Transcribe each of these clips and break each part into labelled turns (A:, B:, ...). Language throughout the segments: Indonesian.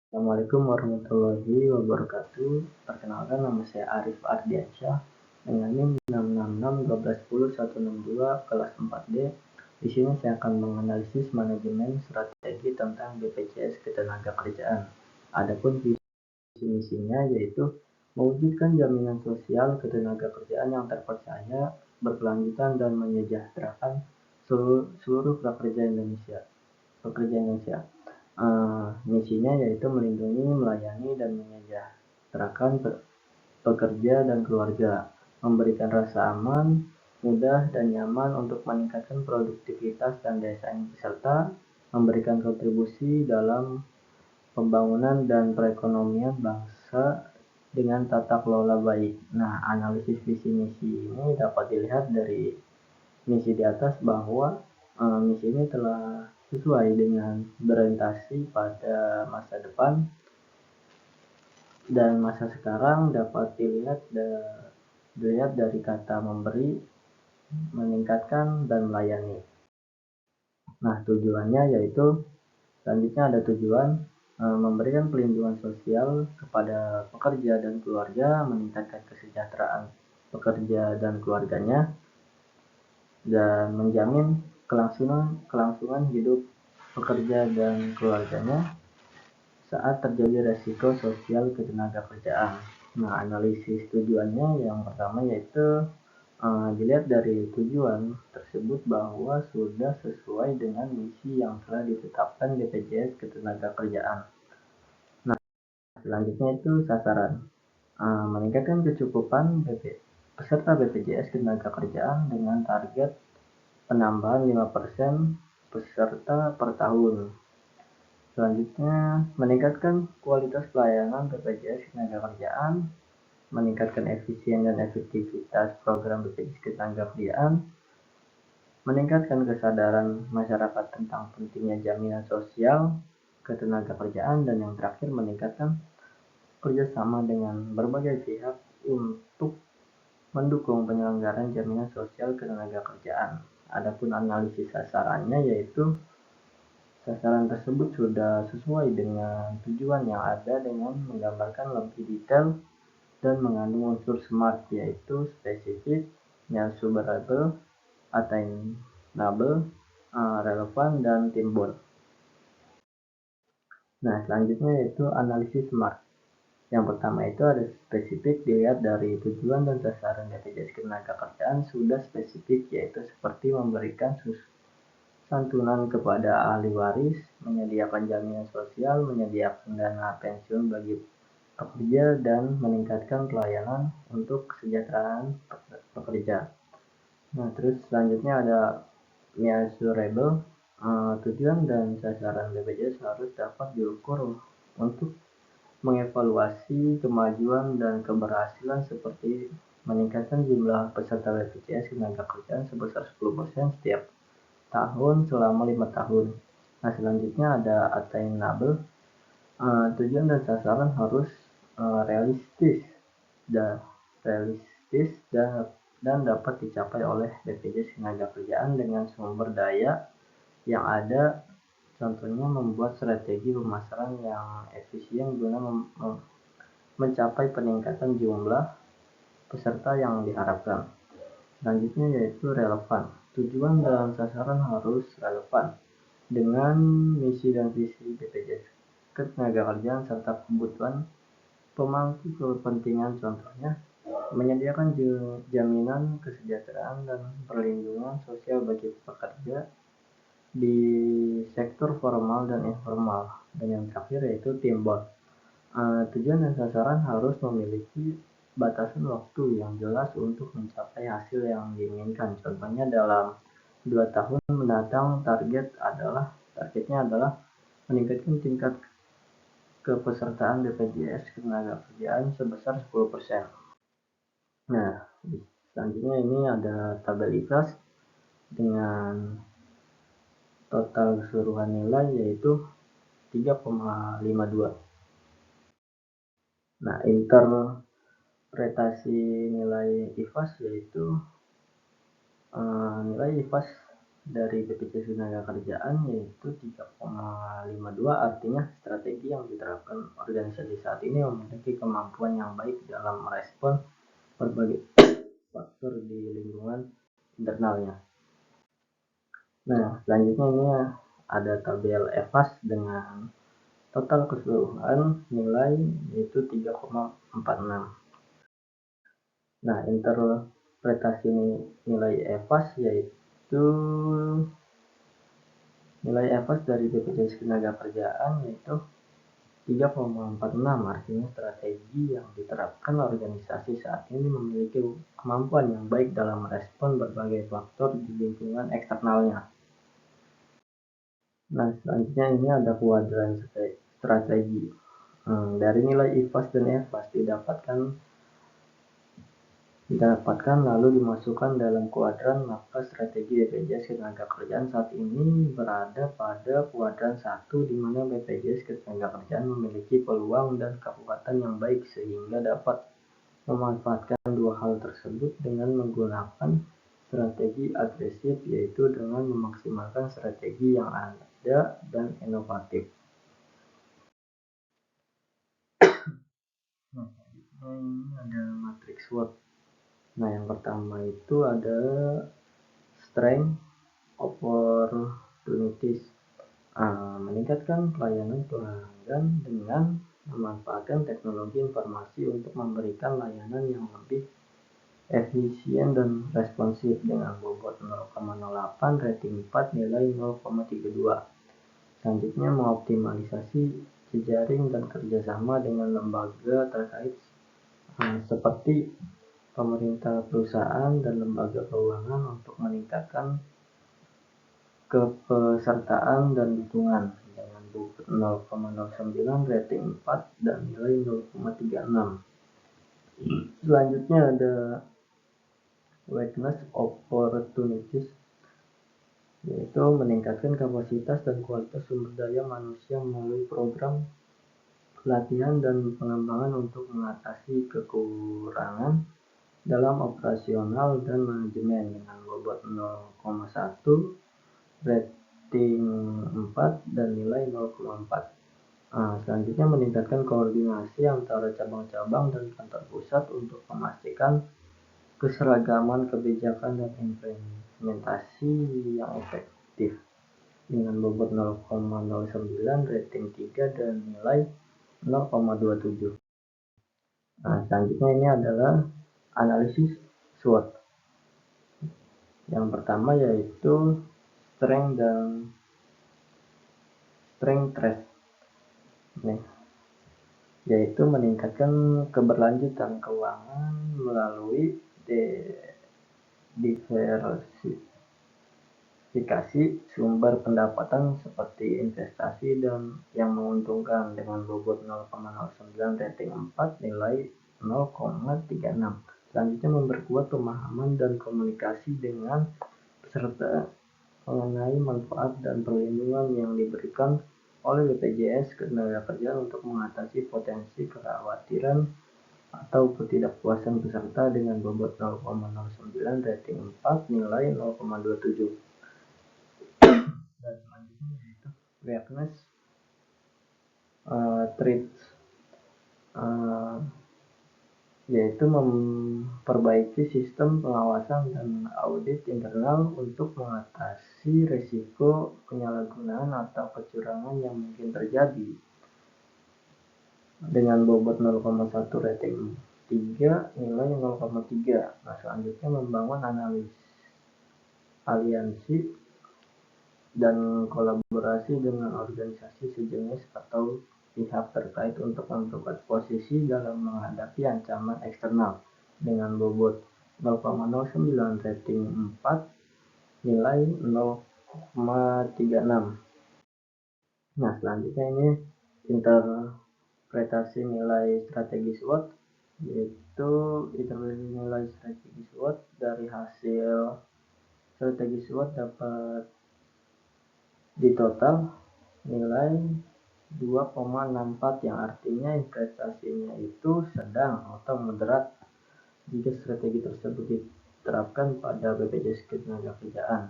A: Assalamualaikum warahmatullahi wabarakatuh. Perkenalkan, nama saya Arif Ardiansyah dengan NIM 666121162 kelas 4D. Di sini saya akan menganalisis manajemen strategi tentang BPJS Ketenagakerjaan. Adapun visi misinya yaitu mewujudkan jaminan sosial ketenagakerjaan yang terpercaya, berkelanjutan dan menyejahterakan seluruh pekerja Indonesia. Misinya yaitu melindungi, melayani, dan menyejahterakan pekerja dan keluarga, memberikan rasa aman, mudah, dan nyaman untuk meningkatkan produktivitas dan daya saing serta memberikan kontribusi dalam pembangunan dan perekonomian bangsa dengan tata kelola baik. Nah, analisis visi misi ini dapat dilihat dari misi di atas bahwa misi ini telah sesuai dengan berorientasi pada masa depan dan masa sekarang. Dapat dilihat dari kata memberi, meningkatkan, dan melayani. Nah, tujuannya yaitu selanjutnya ada tujuan memberikan pelindungan sosial kepada pekerja dan keluarga, meningkatkan kesejahteraan pekerja dan keluarganya, dan menjamin kelangsungan hidup pekerja dan keluarganya saat terjadi resiko sosial ketenagakerjaan. Nah, analisis tujuannya yang pertama yaitu dilihat dari tujuan tersebut bahwa sudah sesuai dengan misi yang telah ditetapkan BPJS Ketenagakerjaan. Nah, selanjutnya itu sasaran. Meningkatkan kecukupan peserta BPJS Ketenagakerjaan dengan target penambahan 5% peserta per tahun. Selanjutnya, meningkatkan kualitas pelayanan BPJS Ketenagakerjaan, meningkatkan efisien dan efektivitas program BPJS Ketenagakerjaan, meningkatkan kesadaran masyarakat tentang pentingnya jaminan sosial ketenagakerjaan, dan yang terakhir meningkatkan kerjasama dengan berbagai pihak untuk mendukung penyelenggaraan jaminan sosial ketenagakerjaan. Adapun analisis sasarannya yaitu sasaran tersebut sudah sesuai dengan tujuan yang ada dengan menggambarkan lebih detail dan mengandung unsur SMART, yaitu spesifik, measurable, attainable, relevan, dan timbul. Nah, selanjutnya yaitu analisis SMART. Yang pertama itu ada spesifik, dilihat dari tujuan dan sasaran BPJS Ketenagakerjaan sudah spesifik, yaitu seperti memberikan santunan kepada ahli waris, menyediakan jaminan sosial, menyediakan dana pensiun bagi pekerja, dan meningkatkan pelayanan untuk kesejahteraan pekerja. Nah, terus selanjutnya ada measurable. Tujuan dan sasaran BPJS harus dapat diukur untuk mengevaluasi kemajuan dan keberhasilan, seperti meningkatkan jumlah peserta BPJS Ketenagakerjaan sebesar 10% setiap tahun selama 5 tahun. Nah, selanjutnya ada attainable. Tujuan dan sasaran harus realistis dan dapat dicapai oleh BPJS Ketenagakerjaan dengan sumber daya yang ada. Contohnya membuat strategi pemasaran yang efisien guna mencapai peningkatan jumlah peserta yang diharapkan. Selanjutnya yaitu relevan. Tujuan dan sasaran harus relevan dengan misi dan visi BPJS Ketenagakerjaan serta kebutuhan pemangku kepentingan. Contohnya menyediakan jaminan kesejahteraan dan perlindungan sosial bagi pekerja di sektor formal dan informal. Dan yang terakhir yaitu timbal. Tujuan dan sasaran harus memiliki batasan waktu yang jelas untuk mencapai hasil yang diinginkan. Contohnya dalam 2 tahun mendatang targetnya adalah meningkatkan tingkat kepesertaan BPJS Ketenagakerjaan sebesar 10%. Nah, selanjutnya ini ada tabel IKAS dengan total keseluruhan nilai yaitu 3,52. Nah, interpretasi nilai IFAS yaitu nilai IFAS dari BPJS Ketenagakerjaan yaitu 3,52, artinya strategi yang diterapkan organisasi saat ini memiliki kemampuan yang baik dalam merespon berbagai faktor di lingkungan internalnya. Nah, selanjutnya ini ada tabel EVAS dengan total keseluruhan nilai yaitu 3,46. Nah, interpretasi nilai EVAS yaitu nilai EVAS dari BPJS Ketenagakerjaan yaitu 3,46, artinya strategi yang diterapkan organisasi saat ini memiliki kemampuan yang baik dalam merespon berbagai faktor di lingkungan eksternalnya. Nah, selanjutnya ini ada kuadran strategi. Dari nilai IVAS dan EVAS didapatkan lalu dimasukkan dalam kuadran, maka strategi BPJS Ketenagakerjaan saat ini berada pada kuadran 1, di mana BPJS Ketenagakerjaan memiliki peluang dan kekuatan yang baik sehingga dapat memanfaatkan dua hal tersebut dengan menggunakan strategi agresif, yaitu dengan memaksimalkan strategi yang ada dan inovatif. Nah, ini ada matriks SWOT. Nah, yang pertama itu ada strength, opportunities, meningkatkan pelayanan pelanggan dengan memanfaatkan teknologi informasi untuk memberikan layanan yang lebih efisien dan responsif dengan bobot 0,08, rating 4, nilai 0,32. Selanjutnya mengoptimalisasi jejaring dan kerjasama dengan lembaga terkait seperti pemerintah, perusahaan, dan lembaga keuangan untuk meningkatkan kepesertaan dan dukungan dengan bobot 0,09, rating 4, dan nilai 0,36. Selanjutnya ada weakness opportunities, yaitu meningkatkan kapasitas dan kualitas sumber daya manusia melalui program pelatihan dan pengembangan untuk mengatasi kekurangan dalam operasional dan manajemen dengan bobot 0,1, rating 4, dan nilai 0,4. Selanjutnya meningkatkan koordinasi antara cabang-cabang dan kantor pusat untuk memastikan keseragaman kebijakan dan implementasi yang efektif dengan bobot 0,09, rating 3, dan nilai 0,27. Selanjutnya ini adalah analisis SWOT. Yang pertama yaitu strength trace, yaitu meningkatkan keberlanjutan keuangan melalui diversifikasi sumber pendapatan seperti investasi dan yang menguntungkan dengan bobot 0,09, rating 4, nilai 0,36. Selanjutnya memperkuat pemahaman dan komunikasi dengan peserta mengenai manfaat dan perlindungan yang diberikan oleh BPJS Ketenagakerjaan untuk mengatasi potensi kekhawatiran atau ketidakpuasan peserta dengan bobot 0,09, rating 4, nilai 0,27. Dan selanjutnya yaitu weakness traits, yaitu memperbaiki sistem pengawasan dan audit internal untuk mengatasi risiko penyalahgunaan atau kecurangan yang mungkin terjadi dengan bobot 0,1, rating 3, nilai 0,3. Nah, selanjutnya membangun aliansi dan kolaborasi dengan organisasi sejenis atau pihak terkait untuk memperkuat posisi dalam menghadapi ancaman eksternal dengan bobot 0,09, rating 4, nilai 0,36. Nah, selanjutnya ini interpretasi nilai strategi SWOT, yaitu interpretasi nilai strategi SWOT dari hasil strategi SWOT dapat di total nilai 2,64, yang artinya investasinya itu sedang atau moderat jika strategi tersebut diterapkan pada BPJS Ketenagakerjaan.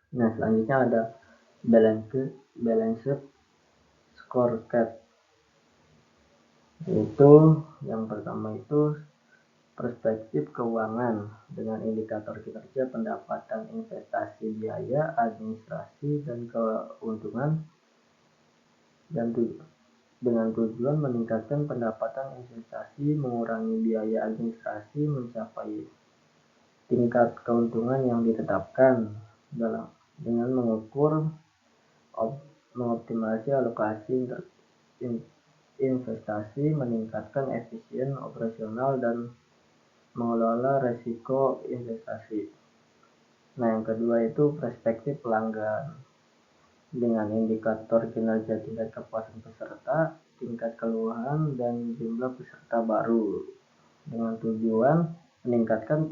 A: Nah, selanjutnya ada balanced scorecard. Itu yang pertama itu perspektif keuangan dengan indikator kinerja, pendapatan, investasi, biaya, administrasi, dan keuntungan, dan dengan tujuan meningkatkan pendapatan investasi, mengurangi biaya administrasi, mencapai tingkat keuntungan yang ditetapkan dengan mengukur mengoptimasi alokasi investasi, meningkatkan efisien operasional, dan mengelola resiko investasi. Nah, yang kedua itu perspektif pelanggan dengan indikator kinerja, tingkat kepuasan peserta, tingkat keluhan, dan jumlah peserta baru dengan tujuan meningkatkan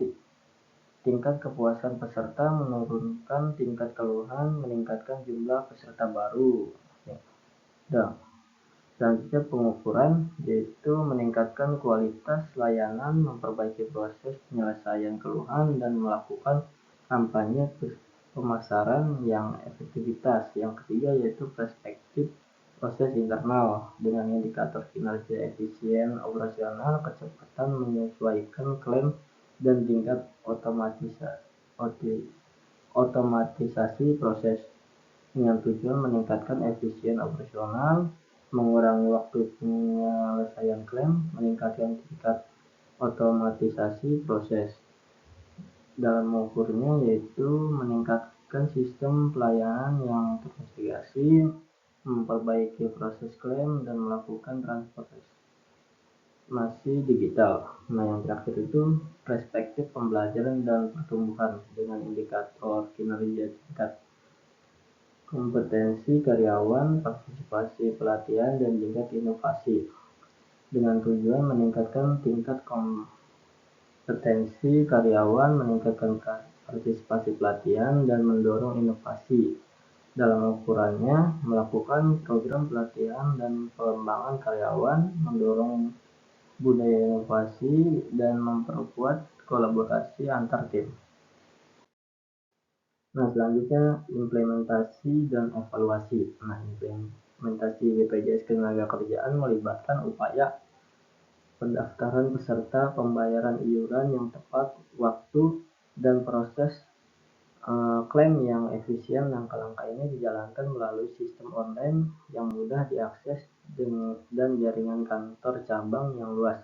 A: tingkat kepuasan peserta, menurunkan tingkat keluhan, meningkatkan jumlah peserta baru. Dan selanjutnya pengukuran, yaitu meningkatkan kualitas layanan, memperbaiki proses penyelesaian keluhan, dan melakukan kampanye pemasaran yang efektivitas. Yang ketiga yaitu perspektif proses internal dengan indikator kinerja, efisien operasional, kecepatan menyesuaikan klaim, dan tingkat otomatisasi proses dengan tujuan meningkatkan efisien operasional, mengurangi waktu penyelesaian klaim, meningkatkan tingkat otomatisasi proses. Dalam mengukurnya yaitu meningkatkan sistem pelayanan yang terintegrasi, memperbaiki proses klaim, dan melakukan transformasi digital. Nah, yang terakhir itu perspektif pembelajaran dan pertumbuhan dengan indikator kinerja, tingkat kompetensi karyawan, partisipasi pelatihan, dan tingkat inovasi dengan tujuan meningkatkan tingkat kompetensi karyawan, meningkatkan partisipasi pelatihan, dan mendorong inovasi. Dalam ukurannya, melakukan program pelatihan dan pengembangan karyawan, mendorong budaya inovasi, dan memperkuat kolaborasi antar tim. Nah, selanjutnya implementasi dan evaluasi. Nah, implementasi BPJS Ketenagakerjaan melibatkan upaya pendaftaran peserta, pembayaran iuran yang tepat waktu, dan proses klaim yang efisien. Langkah-langkah ini dijalankan melalui sistem online yang mudah diakses dan jaringan kantor cabang yang luas.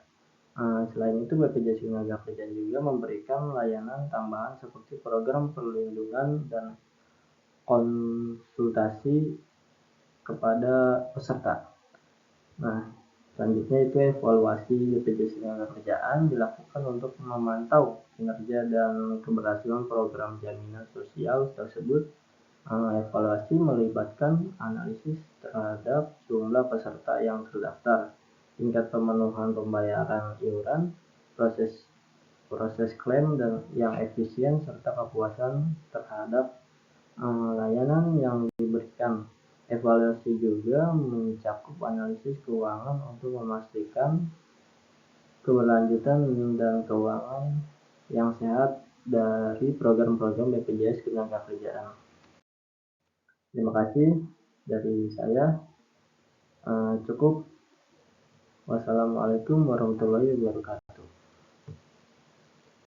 A: Selain itu, BPJS Ketenagakerjaan juga memberikan layanan tambahan seperti program perlindungan dan konsultasi kepada peserta. Nah, selanjutnya itu evaluasi BPJS Ketenagakerjaan dilakukan untuk memantau kinerja dan keberhasilan program jaminan sosial tersebut. Evaluasi melibatkan analisis terhadap jumlah peserta yang terdaftar, tingkat pemenuhan pembayaran iuran, proses klaim dan yang efisien, serta kepuasan terhadap layanan yang diberikan. Evaluasi juga mencakup analisis keuangan untuk memastikan keberlanjutan dan keuangan yang sehat dari program-program BPJS Ketenagakerjaan. Terima kasih dari saya. Cukup. Wassalamualaikum warahmatullahi wabarakatuh.